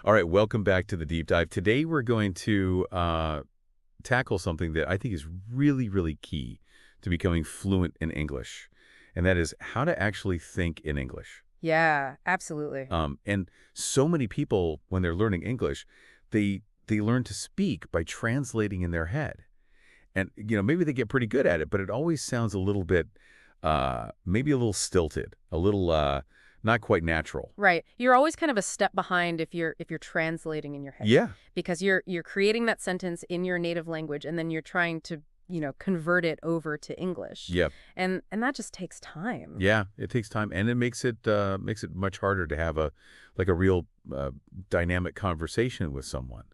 All right, welcome back to the deep dive. Today we're going to tackle something that I think is really, really key to becoming fluent in English, and that is how to actually think in English. Yeah, absolutely. And so many people, when they're learning English, they learn to speak by translating in their head. And, maybe they get pretty good at it, but it always sounds a little bit, maybe a little stilted, a little not quite natural. Right. You're always kind of a step behind if you're translating in your head Yeah. because you're creating that sentence in your native language and then you're trying to, convert it over to English. Yep. And that just takes time. Yeah, it takes time, and it makes it much harder to have a real dynamic conversation with someone.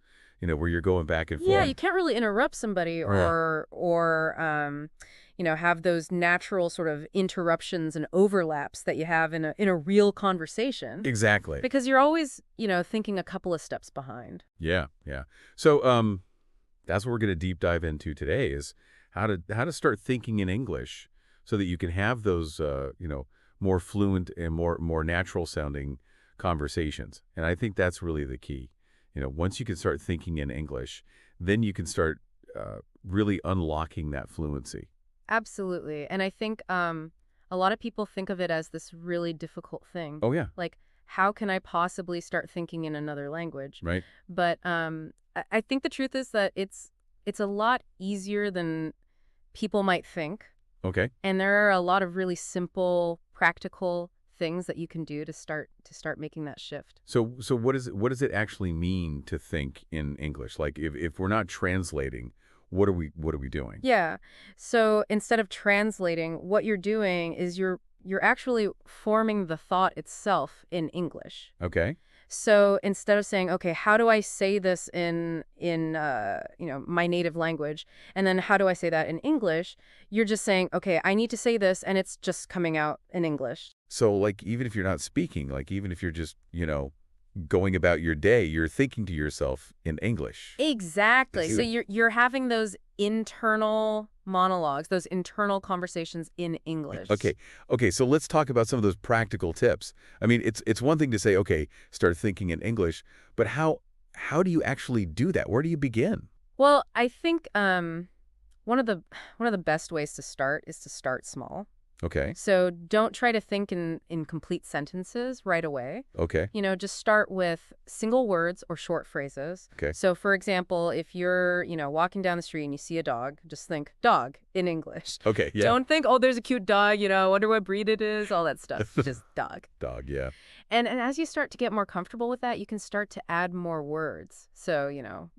Where you're going back and Yeah, forth. you can't really interrupt somebody Yeah. or have those natural sort of interruptions and overlaps that you have in a real conversation Exactly. because you're always, thinking a couple of steps behind. Yeah, yeah. So that's what we're going to deep dive into today is how to start thinking in English so that you can have those more fluent and more natural sounding conversations. And I think that's really the key. Once you can start thinking in English, then you can start really unlocking that fluency. Absolutely. And I think a lot of people think of it as this really difficult thing. Oh yeah, Like, how can I possibly start thinking in another language? right. But I think the truth is that it's a lot easier than people might think. Okay. And there are a lot of really simple, practical things that you can do to start making that shift. So what does it actually mean to think in English? Like if we're not translating, what are we doing? Yeah. So instead of translating, what you're doing is you're actually forming the thought itself in English. Okay. So instead of saying, okay, how do I say this in my native language, and then how do I say that in English? You're just saying, okay, I need to say this, and it's just coming out in English. So like even if you're not speaking, like even if you're just, going about your day, you're thinking to yourself in English. Exactly. So Dude. you're having those internal monologues, those internal conversations in English. Okay. Okay, so let's talk about some of those practical tips. I mean, it's one thing to say, okay, start thinking in English, but how do you actually do that? Where do you begin? Well, I think one of the best ways to start is to start small. Okay. So don't try to think in complete sentences right away. Okay. Just start with single words or short phrases. Okay. So, for example, if you're, walking down the street and you see a dog, just think dog in English. Okay, yeah. Don't think, oh, there's a cute dog, wonder what breed it is, all that stuff. Just dog. Dog, yeah. And as you start to get more comfortable with that, you can start to add more words. So,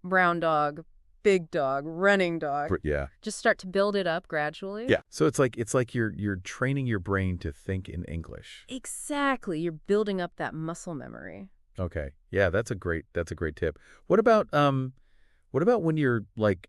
brown dog, big dog, running dog. Yeah. Just start to build it up gradually. Yeah. So it's like you're training your brain to think in English. Exactly. You're building up that muscle memory. Okay. Yeah, that's a great tip. What about when you're like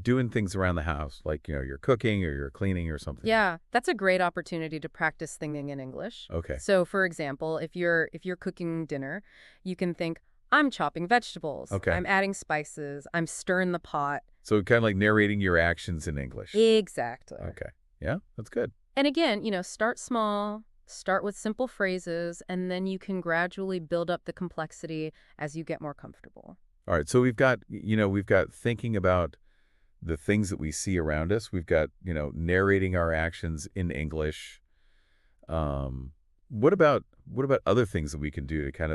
doing things around the house, like you're cooking or you're cleaning or something? Yeah, that's a great opportunity to practice thinking in English. Okay. So, for example, if you're cooking dinner, you can think, I'm chopping vegetables. Okay. I'm adding spices. I'm stirring the pot. So kind of like narrating your actions in English. Exactly. Okay. Yeah, that's good. And again, start small, start with simple phrases, and then you can gradually build up the complexity as you get more comfortable. All right. So we've got thinking about the things that we see around us. We've got, narrating our actions in English. What about other things that we can do to kind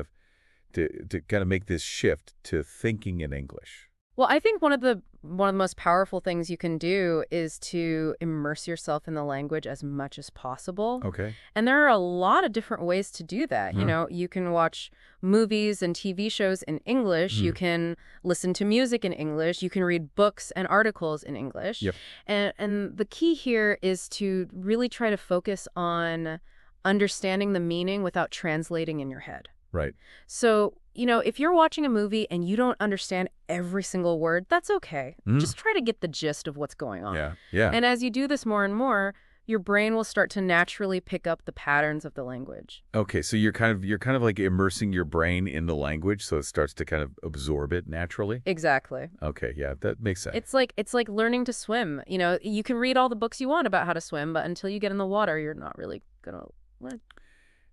of make this shift to thinking in English? Well, I think one of the most powerful things you can do is to immerse yourself in the language as much as possible. Okay. And there are a lot of different ways to do that. Huh. You can watch movies and TV shows in English. You can listen to music in English. You can read books and articles in English. Yep. And the key here is to really try to focus on understanding the meaning without translating in your head. Right. So, if you're watching a movie and you don't understand every single word, that's okay. Just try to get the gist of what's going on. Yeah. Yeah. And as you do this more and more, your brain will start to naturally pick up the patterns of the language. Okay. So you're kind of like immersing your brain in the language, so it starts to kind of absorb it naturally. Exactly. Okay. Yeah, that makes sense. It's like learning to swim. You can read all the books you want about how to swim, but until you get in the water, you're not really gonna learn.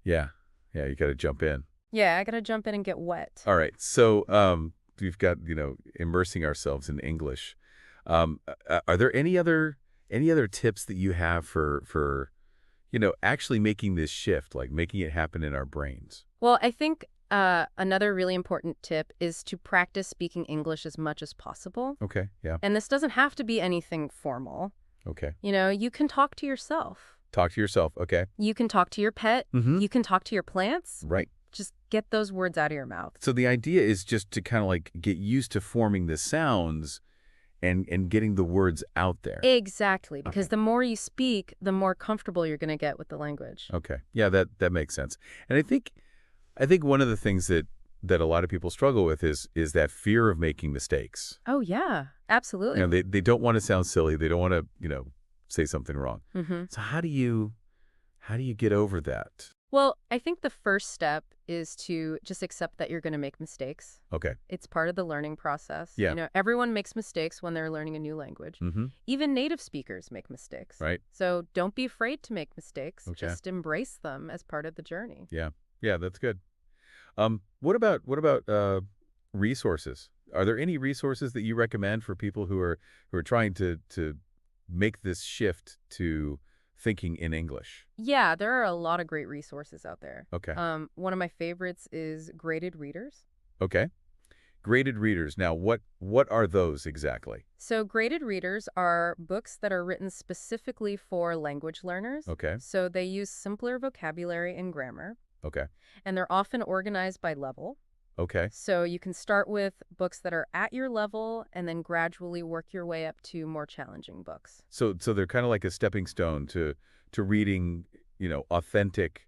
Yeah. Yeah. You got to jump in. Yeah, I gotta jump in and get wet. All right. So we've got, immersing ourselves in English. Are there any other tips that you have for actually making this shift, like making it happen in our brains? Well, I think another really important tip is to practice speaking English as much as possible. Okay. Yeah. And this doesn't have to be anything formal. Okay. You can talk to yourself. Talk to yourself. Okay. You can talk to your pet. Mm-hmm. You can talk to your plants. Right. Just get those words out of your mouth. So the idea is just to kind of like get used to forming the sounds and getting the words out there. Exactly, because Okay. the more you speak, the more comfortable you're going to get with the language. Okay. Yeah, that makes sense. And I think one of the things that a lot of people struggle with is that fear of making mistakes. Oh, yeah, absolutely. They don't want to sound silly. They don't want to, say something wrong. hmm So how do you get over that? Well, I think the first step is to just accept that you're going to make mistakes. Okay. It's part of the learning process. Yeah. Everyone makes mistakes when they're learning a new language. Mm-hmm. Even native speakers make mistakes. Right. So don't be afraid to make mistakes. Okay. Just embrace them as part of the journey. Yeah. Yeah, that's good. What about resources? Are there any resources that you recommend for people who are trying to make this shift to thinking in English? Yeah, there are a lot of great resources out there. Okay. One of my favorites is Graded Readers. Okay. Graded readers. Now, what are those exactly? So graded readers are books that are written specifically for language learners. Okay. So they use simpler vocabulary and grammar, Okay. and they're often organized by level. Okay. So you can start with books that are at your level and then gradually work your way up to more challenging books. So they're kind of like a stepping stone to reading, authentic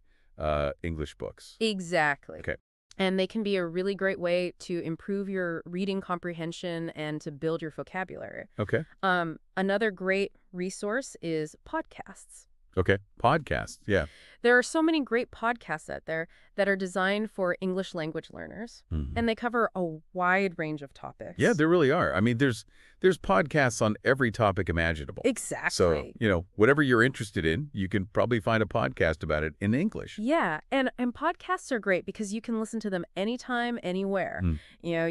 English books. Exactly. Okay. And they can be a really great way to improve your reading comprehension and to build your vocabulary. Okay. Another great resource is podcasts. Okay. Podcasts. Yeah. There are so many great podcasts out there that are designed for English language learners, Mhm. and they cover a wide range of topics. Yeah, there really are. I mean, there's podcasts on every topic imaginable. Exactly. So, whatever you're interested in, you can probably find a podcast about it in English. Yeah, and podcasts are great because you can listen to them anytime, anywhere. Mm.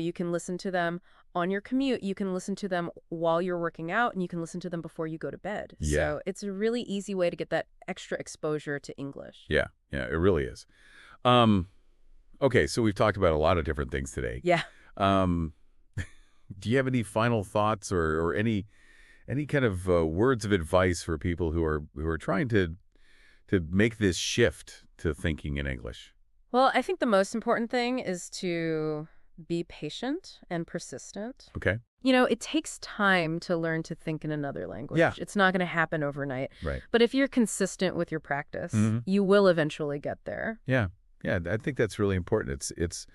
You can listen to them on your commute, you can listen to them while you're working out, and you can listen to them before you go to bed. Yeah. So it's a really easy way to get that extra exposure to English. Yeah. Yeah, it really is. Okay, so we've talked about a lot of different things today. Yeah. Um, do you have any final thoughts or any kind of words of advice for people who are trying to make this shift to thinking in English? Well, I think the most important thing is to be patient and persistent. Okay. It takes time to learn to think in another language. Yeah. It's not going to happen overnight. Right. But if you're consistent with your practice, Mhm. you will eventually get there. Yeah. Yeah, I think that's really important. It's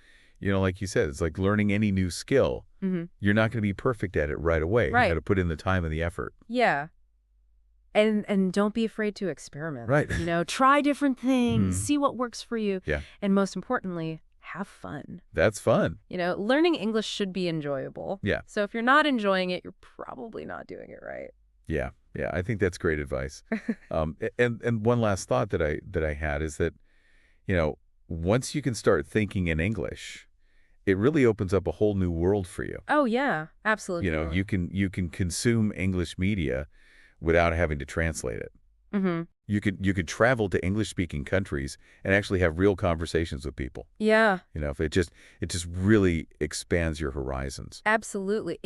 like you said, it's like learning any new skill. hmm You're not going to be perfect at it right away. Right. You got to put in the time and the effort. Yeah. And don't be afraid to experiment. Right. Try different things, Mhm. see what works for you. Yeah. And most importantly, have fun. That's fun. Learning English should be enjoyable. Yeah. So if you're not enjoying it, you're probably not doing it right. Yeah. Yeah, I think that's great advice. And one last thought that I had is that, once you can start thinking in English, it really opens up a whole new world for you. Oh, yeah, absolutely. You can consume English media without having to translate it. hmm You could travel to English-speaking countries and actually have real conversations with people. Yeah, If it just really expands your horizons. absolutely.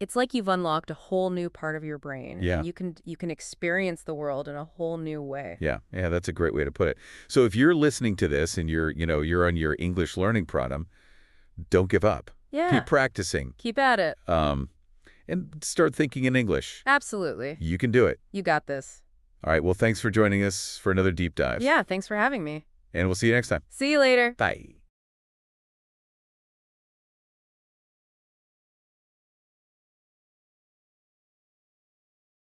It's like you've unlocked a whole new part of your brain. Yeah. And you can experience the world in a whole new way. Yeah, that's a great way to put it. So if you're listening to this and you're on your English learning program, don't give up. Yeah. Keep practicing. Keep at it. And start thinking in English. Absolutely. You can do it. You got this. All right, well, thanks for joining us for another deep dive. Yeah, thanks for having me. And we'll see you next time. See you later. Bye.